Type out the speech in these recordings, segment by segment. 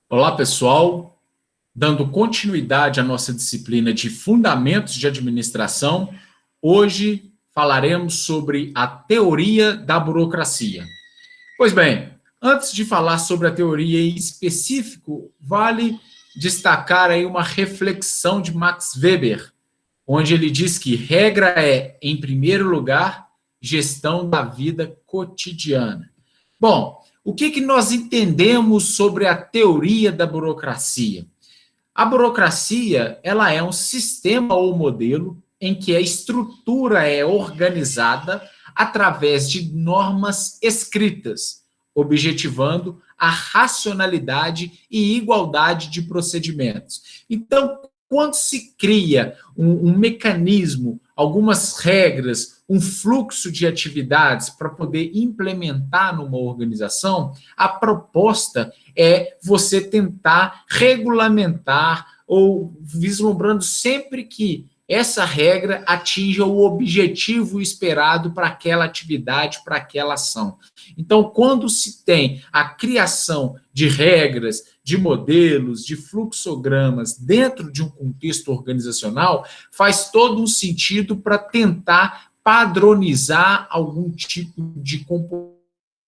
Olá, pessoal. Dando continuidade à nossa disciplina de Fundamentos de Administração, hoje falaremos sobre a teoria da burocracia. Pois bem, antes de falar sobre a teoria em específico, vale destacar aí uma reflexão de Max Weber, onde ele diz que regra é, em primeiro lugar, gestão da vida cotidiana. Bom, o que nós entendemos sobre a teoria da burocracia? A burocracia, ela é um sistema ou modelo em que a estrutura é organizada através de normas escritas, objetivando a racionalidade e igualdade de procedimentos. Então, quando se cria um mecanismo, algumas regras, um fluxo de atividades para poder implementar numa organização, a proposta é você tentar regulamentar ou vislumbrando sempre que essa regra atinja o objetivo esperado para aquela atividade, para aquela ação. Então, quando se tem a criação de regras, de modelos, de fluxogramas dentro de um contexto organizacional, faz todo um sentido para tentar padronizar algum tipo de comportamento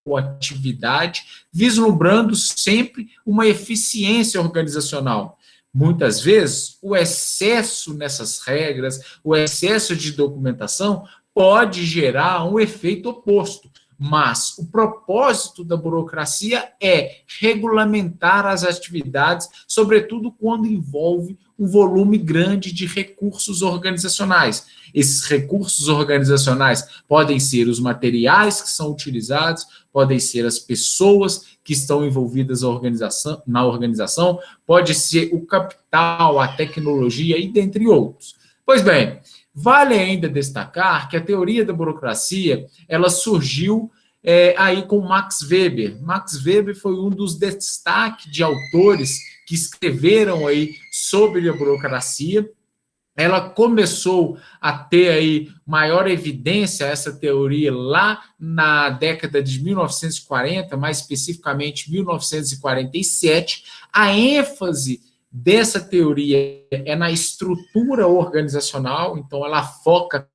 ou atividade, vislumbrando sempre uma eficiência organizacional. Muitas vezes, o excesso nessas regras, o excesso de documentação pode gerar um efeito oposto, mas o propósito da burocracia é regulamentar as atividades, sobretudo quando envolve um volume grande de recursos organizacionais. Esses recursos organizacionais podem ser os materiais que são utilizados, podem ser as pessoas que estão envolvidas na organização, pode ser o capital, a tecnologia e dentre outros. Pois bem, vale ainda destacar que a teoria da burocracia, ela surgiu aí com Max Weber. Max Weber foi um dos destaques de autores que escreveram aí sobre a burocracia. Ela começou a ter aí maior evidência, essa teoria, lá na década de 1940, mais especificamente 1947. A ênfase dessa teoria é na estrutura organizacional, então ela foca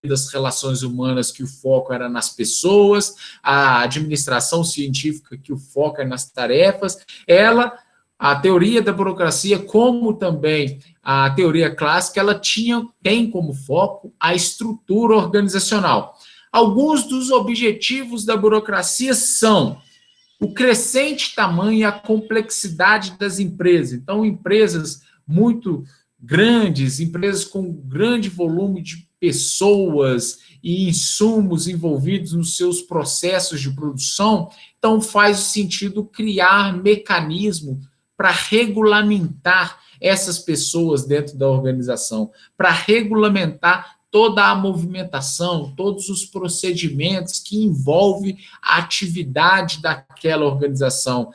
das relações humanas, que o foco era nas pessoas, a administração científica, que o foco é nas tarefas. A teoria da burocracia, como também a teoria clássica, ela tem como foco a estrutura organizacional. Alguns dos objetivos da burocracia são o crescente tamanho e a complexidade das empresas. Então, empresas muito grandes, empresas com grande volume de pessoas e insumos envolvidos nos seus processos de produção, então faz sentido criar mecanismo para regulamentar essas pessoas dentro da organização, para regulamentar toda a movimentação, todos os procedimentos que envolvem a atividade daquela organização.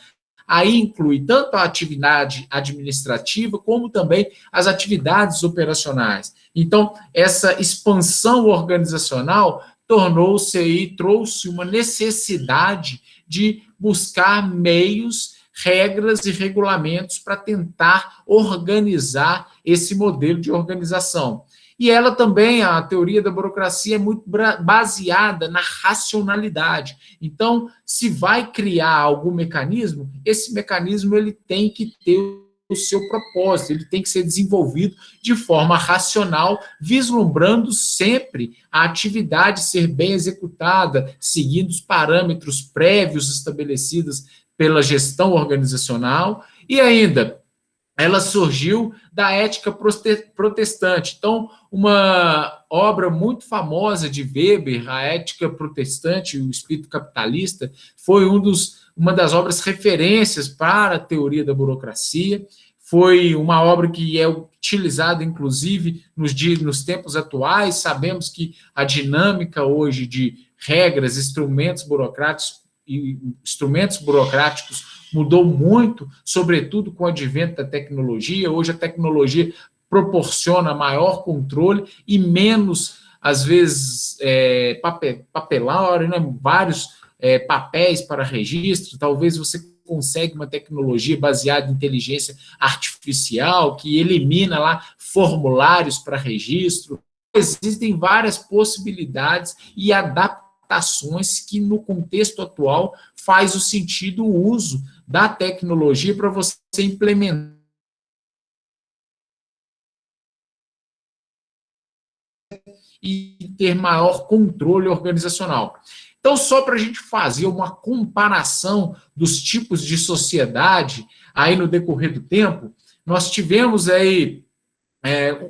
Aí inclui tanto a atividade administrativa, como também as atividades operacionais. Então, essa expansão organizacional trouxe uma necessidade de buscar meios, regras e regulamentos para tentar organizar esse modelo de organização. E ela também, a teoria da burocracia, é muito baseada na racionalidade. Então, se vai criar algum mecanismo, esse mecanismo ele tem que ter o seu propósito, ele tem que ser desenvolvido de forma racional, vislumbrando sempre a atividade ser bem executada, seguindo os parâmetros prévios estabelecidos pela gestão organizacional. E ainda, ela surgiu da ética protestante. Então, uma obra muito famosa de Weber, A Ética Protestante e o Espírito Capitalista, foi uma das obras referências para a teoria da burocracia. Foi uma obra que é utilizada, inclusive, nos tempos atuais. Sabemos que a dinâmica hoje de regras, instrumentos burocráticos mudou muito, sobretudo com o advento da tecnologia. Hoje a tecnologia proporciona maior controle e menos, às vezes, papelão, né? Vários papéis para registro, talvez você consegue uma tecnologia baseada em inteligência artificial que elimina lá formulários para registro. Existem várias possibilidades e adaptações que, no contexto atual, faz o sentido o uso da tecnologia para você implementar e ter maior controle organizacional. Então, só para a gente fazer uma comparação dos tipos de sociedade aí no decorrer do tempo, nós tivemos aí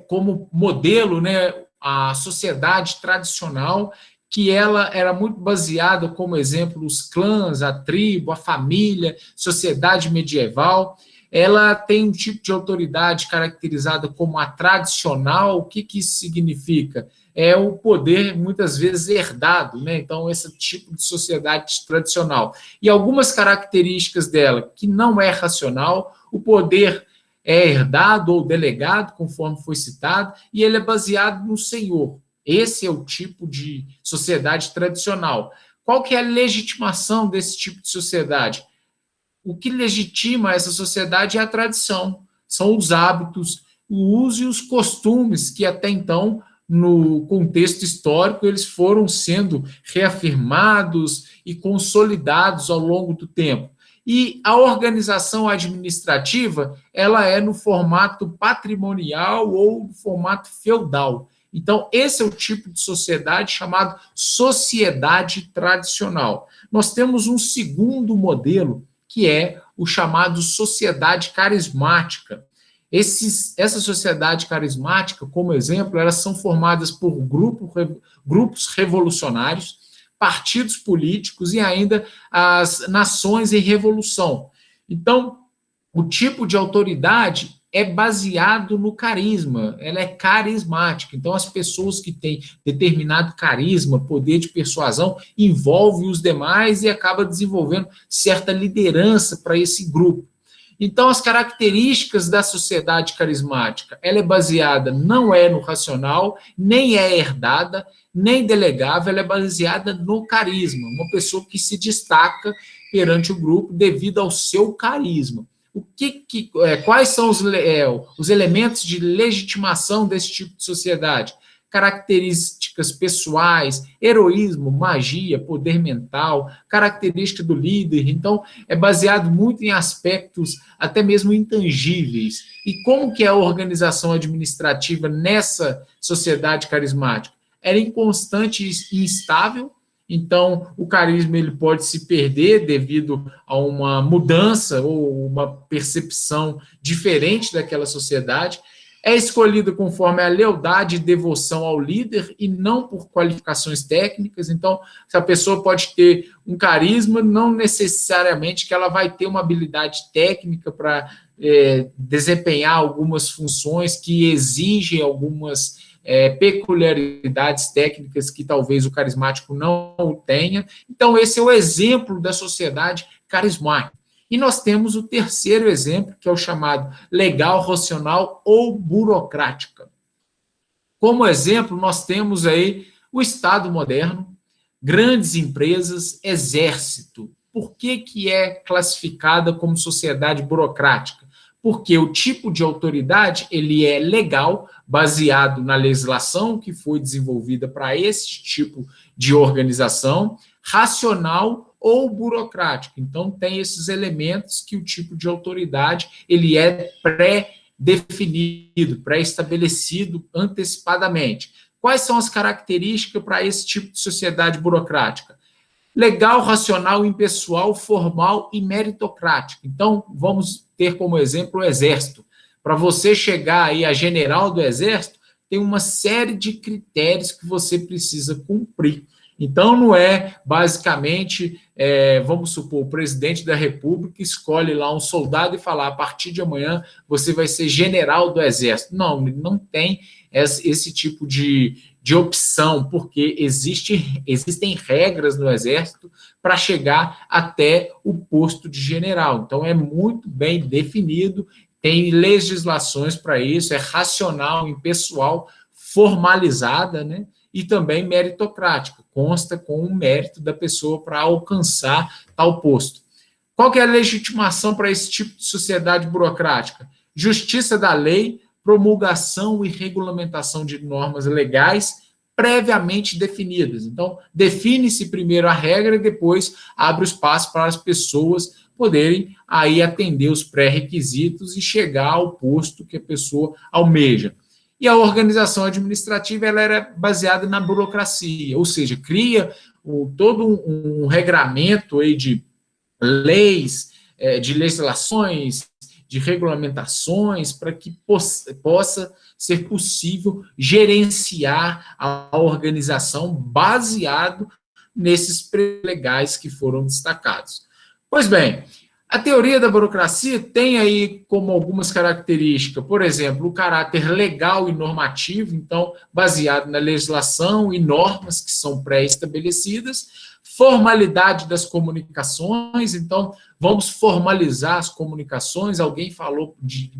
como modelo, né, a sociedade tradicional, que ela era muito baseada, como exemplo, os clãs, a tribo, a família, sociedade medieval. Ela tem um tipo de autoridade caracterizada como a tradicional. O que isso significa? É o poder, muitas vezes, herdado, né? Então, esse tipo de sociedade tradicional. E algumas características dela, que não é racional, o poder é herdado ou delegado, conforme foi citado, e ele é baseado no senhor. Esse é o tipo de sociedade tradicional. Qual que é a legitimação desse tipo de sociedade? O que legitima essa sociedade é a tradição, são os hábitos, o uso e os costumes que até então, no contexto histórico, eles foram sendo reafirmados e consolidados ao longo do tempo. E a organização administrativa, ela é no formato patrimonial ou no formato feudal. Então, esse é o tipo de sociedade chamado sociedade tradicional. Nós temos um segundo modelo, que é o chamado sociedade carismática. Essa sociedade carismática, como exemplo, elas são formadas por grupos revolucionários, partidos políticos e ainda as nações em revolução. Então, o tipo de autoridade é baseado no carisma, ela é carismática. Então, as pessoas que têm determinado carisma, poder de persuasão, envolvem os demais e acaba desenvolvendo certa liderança para esse grupo. Então, as características da sociedade carismática, ela é baseada, não é no racional, nem é herdada, nem delegável, ela é baseada no carisma, uma pessoa que se destaca perante o grupo devido ao seu carisma. Quais são os elementos de legitimação desse tipo de sociedade? Características pessoais, heroísmo, magia, poder mental, característica do líder. Então, é baseado muito em aspectos até mesmo intangíveis. E como que é a organização administrativa nessa sociedade carismática? Era inconstante e instável. Então, o carisma ele pode se perder devido a uma mudança ou uma percepção diferente daquela sociedade. É escolhido conforme a lealdade e devoção ao líder e não por qualificações técnicas. Então, se a pessoa pode ter um carisma, não necessariamente que ela vai ter uma habilidade técnica para desempenhar algumas funções que exigem algumas peculiaridades técnicas que talvez o carismático não tenha. Então, esse é o exemplo da sociedade carismática. E nós temos o terceiro exemplo, que é o chamado legal, racional ou burocrática. Como exemplo, nós temos aí o Estado moderno, grandes empresas, exército. Por que é classificada como sociedade burocrática? Porque o tipo de autoridade ele é legal, baseado na legislação que foi desenvolvida para esse tipo de organização, racional ou burocrático. Então, tem esses elementos que o tipo de autoridade ele é pré-definido, pré-estabelecido antecipadamente. Quais são as características para esse tipo de sociedade burocrática? Legal, racional, impessoal, formal e meritocrática. Então, vamos ter como exemplo o Exército. Para você chegar aí a general do Exército, tem uma série de critérios que você precisa cumprir. Então, não é basicamente, vamos supor, o presidente da República escolhe lá um soldado e fala, a partir de amanhã você vai ser general do Exército. Não, não tem esse tipo de opção, porque existem regras no Exército para chegar até o posto de general. Então, é muito bem definido, tem legislações para isso, é racional, impessoal, formalizada, né? e também meritocrática, consta com o mérito da pessoa para alcançar tal posto. Qual que é a legitimação para esse tipo de sociedade burocrática? Justiça da lei, promulgação e regulamentação de normas legais previamente definidas. Então, define-se primeiro a regra e depois abre o espaço para as pessoas poderem aí atender os pré-requisitos e chegar ao posto que a pessoa almeja. E a organização administrativa ela era baseada na burocracia, ou seja, cria todo um regramento aí de leis, de legislações, de regulamentações, para que possa ser possível gerenciar a organização baseado nesses prelegais que foram destacados. Pois bem, a teoria da burocracia tem aí como algumas características, por exemplo, o caráter legal e normativo, então, baseado na legislação e normas que são pré-estabelecidas, formalidade das comunicações, então, vamos formalizar as comunicações, alguém falou de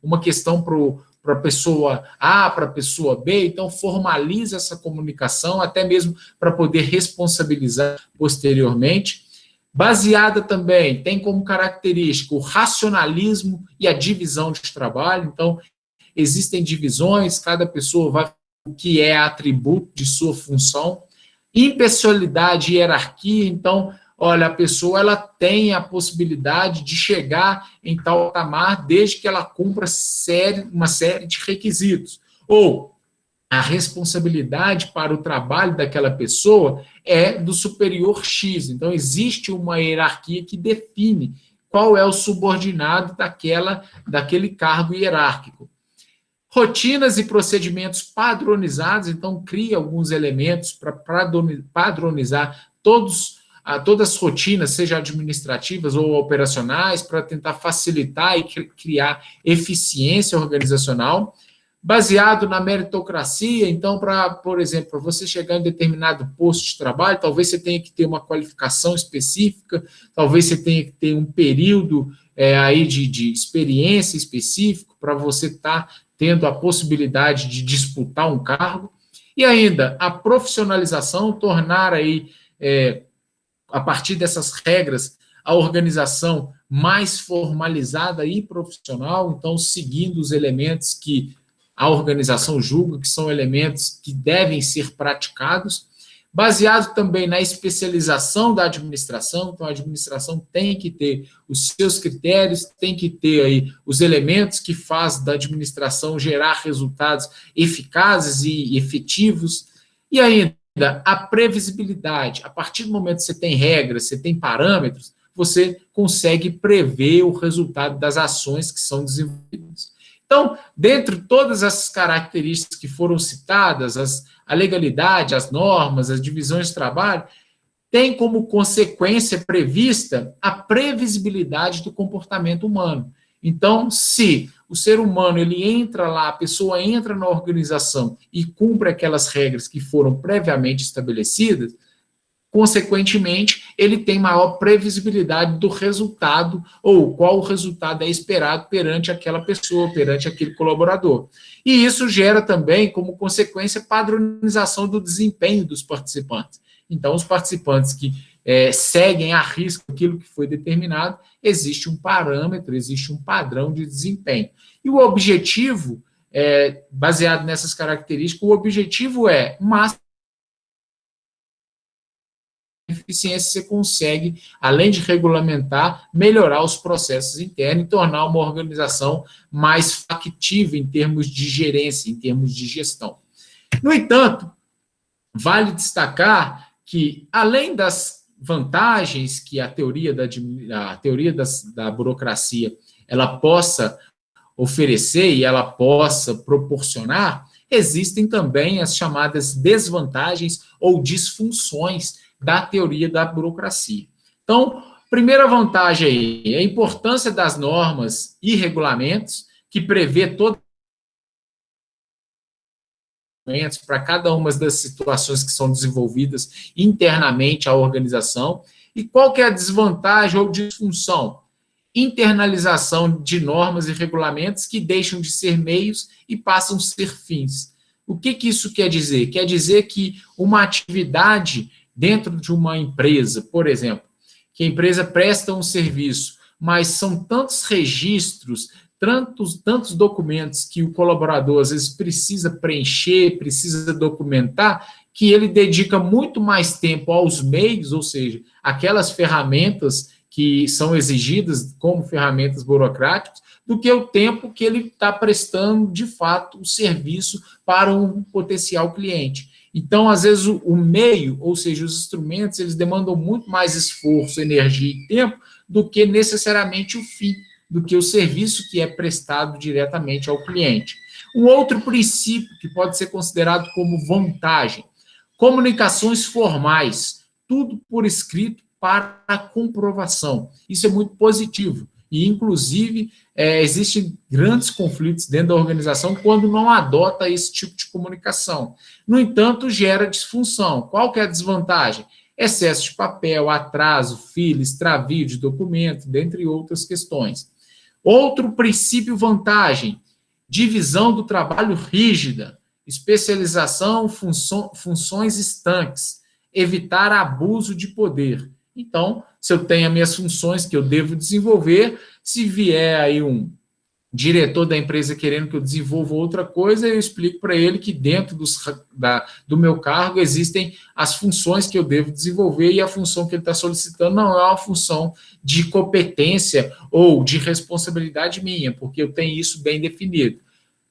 uma questão para a pessoa A, para a pessoa B, então formaliza essa comunicação, até mesmo para poder responsabilizar posteriormente. Baseada também, tem como característica o racionalismo e a divisão de trabalho, então existem divisões, cada pessoa vai o que é atributo de sua função. Impessoalidade e hierarquia, então, olha, a pessoa ela tem a possibilidade de chegar em tal patamar desde que ela cumpra uma série de requisitos. Ou a responsabilidade para o trabalho daquela pessoa é do superior X. Então, existe uma hierarquia que define qual é o subordinado daquele cargo hierárquico. Rotinas e procedimentos padronizados, então cria alguns elementos para padronizar todas as rotinas, seja administrativas ou operacionais, para tentar facilitar e criar eficiência organizacional. Baseado na meritocracia, então, por exemplo, para você chegar em determinado posto de trabalho, talvez você tenha que ter uma qualificação específica, talvez você tenha que ter um período aí de experiência específico para você estar tendo a possibilidade de disputar um cargo. E ainda, a profissionalização, tornar aí, a partir dessas regras, a organização mais formalizada e profissional, então, seguindo os elementos que a organização julga que são elementos que devem ser praticados, baseado também na especialização da administração, então a administração tem que ter os seus critérios, tem que ter aí os elementos que fazem da administração gerar resultados eficazes e efetivos, e ainda a previsibilidade. A partir do momento que você tem regras, você tem parâmetros, você consegue prever o resultado das ações que são desenvolvidas. Então, dentre todas essas características que foram citadas, a legalidade, as normas, as divisões de trabalho, tem como consequência prevista a previsibilidade do comportamento humano. Então, se o ser humano ele entra lá, a pessoa entra na organização e cumpre aquelas regras que foram previamente estabelecidas, consequentemente, ele tem maior previsibilidade do resultado ou qual o resultado é esperado perante aquela pessoa, perante aquele colaborador. E isso gera também, como consequência, padronização do desempenho dos participantes. Então, os participantes que seguem a risco aquilo que foi determinado, existe um parâmetro, existe um padrão de desempenho. E o objetivo, baseado nessas características, o objetivo é eficiência, você consegue, além de regulamentar, melhorar os processos internos e tornar uma organização mais factível em termos de gerência, em termos de gestão. No entanto, vale destacar que, além das vantagens que a teoria da burocracia ela possa oferecer e ela possa proporcionar, existem também as chamadas desvantagens ou disfunções da teoria da burocracia. Então, primeira vantagem aí, a importância das normas e regulamentos, que prevê todas para cada uma das situações que são desenvolvidas internamente à organização. E qual que é a desvantagem ou disfunção? Internalização de normas e regulamentos que deixam de ser meios e passam a ser fins. O que isso quer dizer? Quer dizer que uma atividade dentro de uma empresa, por exemplo, que a empresa presta um serviço, mas são tantos registros, tantos documentos que o colaborador às vezes precisa preencher, precisa documentar, que ele dedica muito mais tempo aos meios, ou seja, aquelas ferramentas que são exigidas como ferramentas burocráticas, do que o tempo que ele está prestando, de fato, o serviço para um potencial cliente. Então, às vezes, o meio, ou seja, os instrumentos, eles demandam muito mais esforço, energia e tempo do que necessariamente o fim, do que o serviço que é prestado diretamente ao cliente. Um outro princípio que pode ser considerado como vantagem: comunicações formais, tudo por escrito para a comprovação. Isso é muito positivo. E, inclusive, existem grandes conflitos dentro da organização quando não adota esse tipo de comunicação. No entanto, gera disfunção. Qual que é a desvantagem? Excesso de papel, atraso, fila, extravio de documento, dentre outras questões. Outro princípio vantagem: divisão do trabalho rígida, especialização, funções estanques, evitar abuso de poder. Então, se eu tenho as minhas funções que eu devo desenvolver, se vier aí um diretor da empresa querendo que eu desenvolva outra coisa, eu explico para ele que dentro do meu cargo existem as funções que eu devo desenvolver e a função que ele está solicitando não é uma função de competência ou de responsabilidade minha, porque eu tenho isso bem definido. O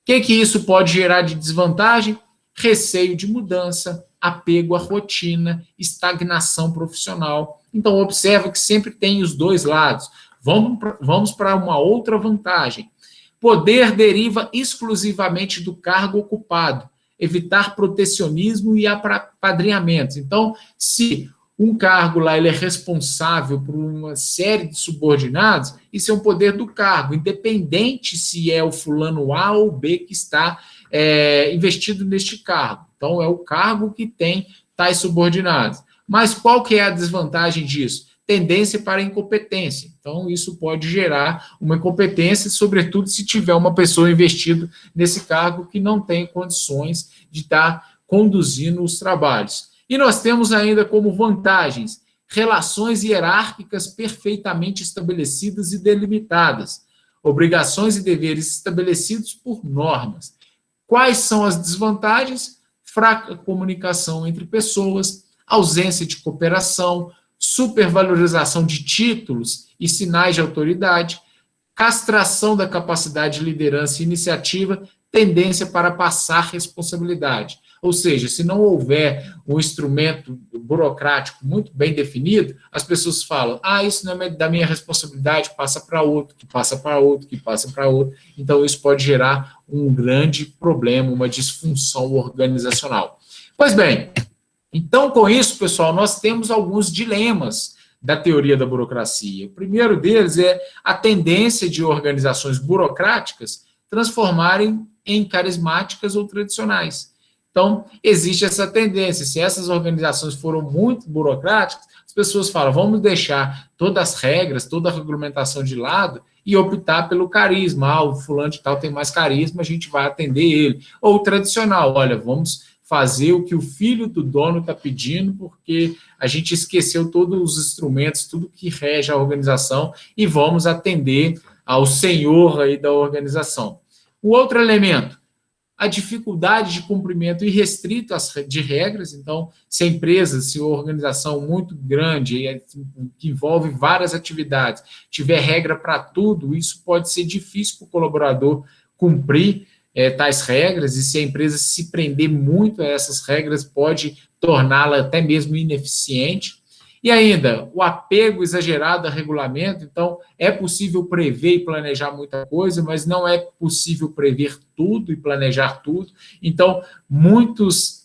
que isso pode gerar de desvantagem? Receio de mudança, apego à rotina, estagnação profissional. Então, observa que sempre tem os dois lados. Vamos para uma outra vantagem. Poder deriva exclusivamente do cargo ocupado. Evitar protecionismo e apadrinhamentos. Então, se um cargo lá ele é responsável por uma série de subordinados, isso é um poder do cargo, independente se é o fulano A ou B que está investido neste cargo. Então, é o cargo que tem tais subordinados. Mas qual que é a desvantagem disso? Tendência para incompetência. Então, isso pode gerar uma incompetência, sobretudo se tiver uma pessoa investida nesse cargo que não tem condições de estar conduzindo os trabalhos. E nós temos ainda como vantagens relações hierárquicas perfeitamente estabelecidas e delimitadas, obrigações e deveres estabelecidos por normas. Quais são as desvantagens? Fraca comunicação entre pessoas, ausência de cooperação, supervalorização de títulos e sinais de autoridade, castração da capacidade de liderança e iniciativa, tendência para passar responsabilidade. Ou seja, se não houver um instrumento burocrático muito bem definido, as pessoas falam, isso não é da minha responsabilidade, passa para outro, que passa para outro, que passa para outro. Então, isso pode gerar um grande problema, uma disfunção organizacional. Pois bem, então, com isso, pessoal, nós temos alguns dilemas da teoria da burocracia. O primeiro deles é a tendência de organizações burocráticas transformarem em carismáticas ou tradicionais. Então, existe essa tendência. Se essas organizações foram muito burocráticas, as pessoas falam, vamos deixar todas as regras, toda a regulamentação de lado e optar pelo carisma. O fulano de tal tem mais carisma, a gente vai atender ele. Ou tradicional, olha, vamos fazer o que o filho do dono está pedindo, porque a gente esqueceu todos os instrumentos, tudo que rege a organização, e vamos atender ao senhor aí da organização. O outro elemento, a dificuldade de cumprimento irrestrito de regras. Então, se a empresa, se a organização muito grande, que envolve várias atividades, tiver regra para tudo, isso pode ser difícil para o colaborador cumprir tais regras, e se a empresa se prender muito a essas regras, pode torná-la até mesmo ineficiente. E ainda, o apego exagerado a regulamento. Então, é possível prever e planejar muita coisa, mas não é possível prever tudo e planejar tudo. Então, muitos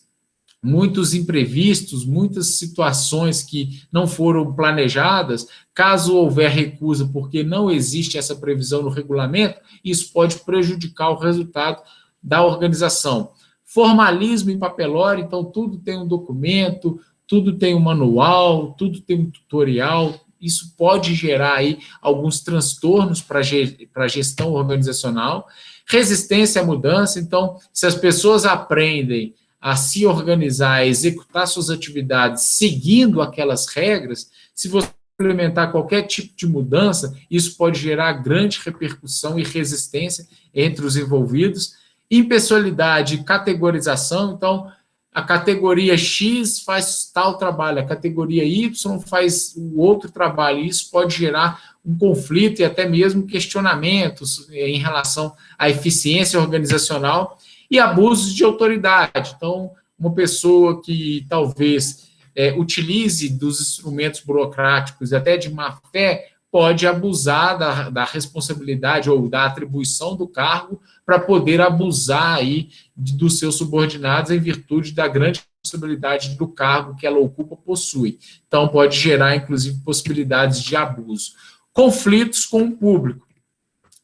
imprevistos, muitas situações que não foram planejadas, caso houver recusa porque não existe essa previsão no regulamento, isso pode prejudicar o resultado da organização. Formalismo e papelório, então tudo tem um documento, tudo tem um manual, tudo tem um tutorial, Isso pode gerar aí alguns transtornos para a gestão organizacional. Resistência à mudança, então, se as pessoas aprendem a se organizar, a executar suas atividades seguindo aquelas regras, se você implementar qualquer tipo de mudança, isso pode gerar grande repercussão e resistência entre os envolvidos. Impessoalidade e categorização, então, a categoria X faz tal trabalho, a categoria Y faz o outro trabalho, e isso pode gerar um conflito e até mesmo questionamentos em relação à eficiência organizacional e abusos de autoridade. Então, uma pessoa que talvez utilize dos instrumentos burocráticos até de má fé pode abusar da responsabilidade ou da atribuição do cargo para poder abusar aí dos seus subordinados em virtude da grande responsabilidade do cargo que ela ocupa possui. Então, pode gerar, inclusive, possibilidades de abuso. Conflitos com o público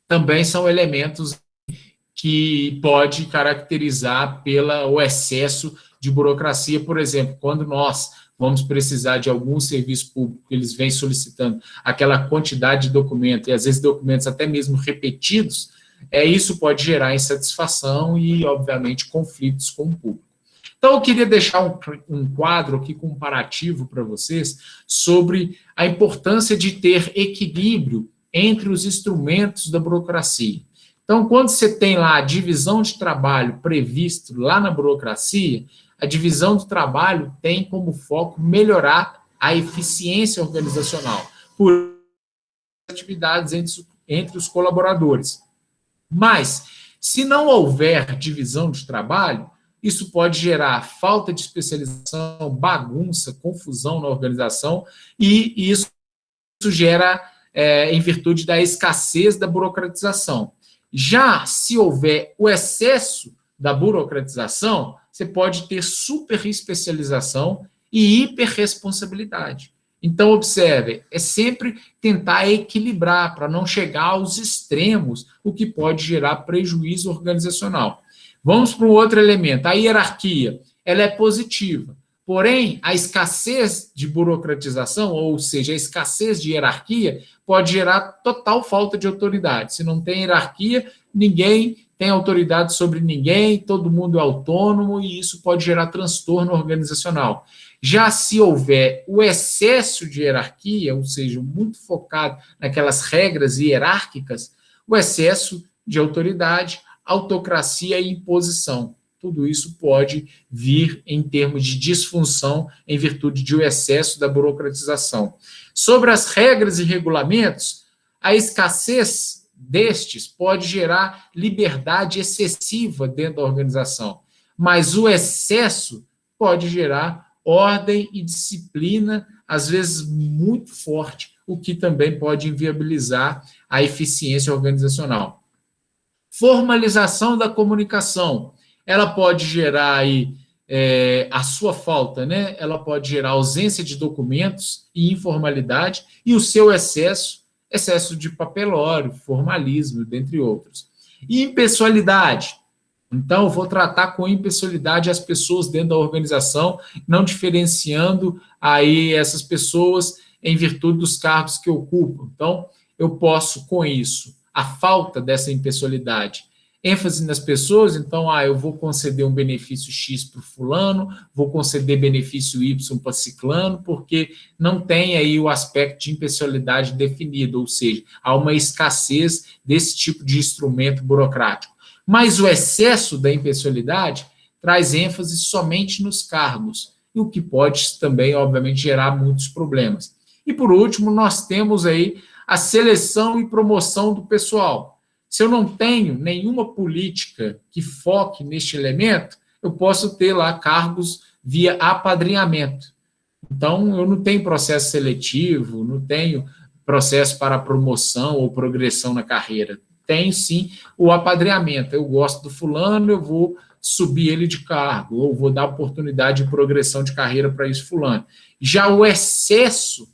também são elementos que pode caracterizar o excesso de burocracia. Por exemplo, quando nós vamos precisar de algum serviço público, eles vêm solicitando aquela quantidade de documentos, e às vezes documentos até mesmo repetidos, isso pode gerar insatisfação e, obviamente, conflitos com o público. Então, eu queria deixar um quadro aqui comparativo para vocês sobre a importância de ter equilíbrio entre os instrumentos da burocracia. Então, quando você tem lá a divisão de trabalho previsto lá na burocracia, a divisão do trabalho tem como foco melhorar a eficiência organizacional por atividades entre os colaboradores. Mas, se não houver divisão de trabalho, isso pode gerar falta de especialização, bagunça, confusão na organização, e isso gera em virtude da escassez da burocratização. Já se houver o excesso da burocratização, você pode ter superespecialização e hiperresponsabilidade. Então, observe, é sempre tentar equilibrar para não chegar aos extremos, o que pode gerar prejuízo organizacional. Vamos para um outro elemento, a hierarquia. Ela é positiva, porém, a escassez de burocratização, ou seja, a escassez de hierarquia, pode gerar total falta de autoridade. Se não tem hierarquia, ninguém tem autoridade sobre ninguém, todo mundo é autônomo, e isso pode gerar transtorno organizacional. Já se houver o excesso de hierarquia, ou seja, muito focado naquelas regras hierárquicas, o excesso de autoridade, autocracia e imposição. Tudo isso pode vir em termos de disfunção em virtude de um excesso da burocratização. Sobre as regras e regulamentos, a escassez destes pode gerar liberdade excessiva dentro da organização, mas o excesso pode gerar ordem e disciplina, às vezes muito forte, o que também pode inviabilizar a eficiência organizacional. Formalização da comunicação, ela pode gerar aí a sua falta, né? Ela pode gerar ausência de documentos e informalidade, e o seu excesso de papelório, formalismo, dentre outros. E impessoalidade. Então, eu vou tratar com impessoalidade as pessoas dentro da organização, não diferenciando aí essas pessoas em virtude dos cargos que ocupam. Então, eu posso, com isso, a falta dessa impessoalidade, ênfase nas pessoas, então, eu vou conceder um benefício X para o fulano, vou conceder benefício Y para ciclano, porque não tem aí o aspecto de impessoalidade definido, ou seja, há uma escassez desse tipo de instrumento burocrático. Mas o excesso da impessoalidade traz ênfase somente nos cargos, o que pode também, obviamente, gerar muitos problemas. E, por último, nós temos aí a seleção e promoção do pessoal. Se eu não tenho nenhuma política que foque neste elemento, eu posso ter lá cargos via apadrinhamento. Então, eu não tenho processo seletivo, não tenho processo para promoção ou progressão na carreira. Tenho, sim, o apadrinhamento. Eu gosto do fulano, eu vou subir ele de cargo, ou vou dar oportunidade de progressão de carreira para esse fulano. Já o excesso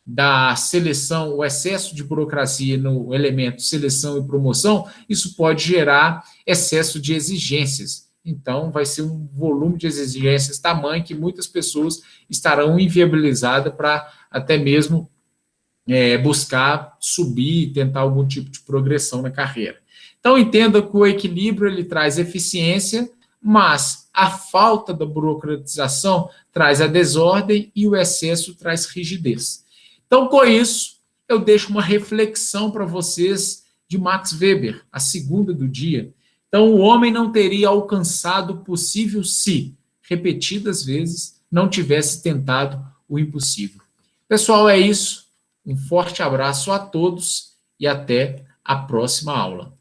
da seleção, o excesso de burocracia no elemento seleção e promoção, isso pode gerar excesso de exigências. Então, vai ser um volume de exigências tamanho que muitas pessoas estarão inviabilizadas para até mesmo buscar subir, tentar algum tipo de progressão na carreira. Então, entenda que o equilíbrio ele traz eficiência, mas a falta da burocratização traz a desordem e o excesso traz rigidez. Então, com isso, eu deixo uma reflexão para vocês de Max Weber, a segunda do dia. Então, o homem não teria alcançado o possível se, repetidas vezes, não tivesse tentado o impossível. Pessoal, é isso. Um forte abraço a todos e até a próxima aula.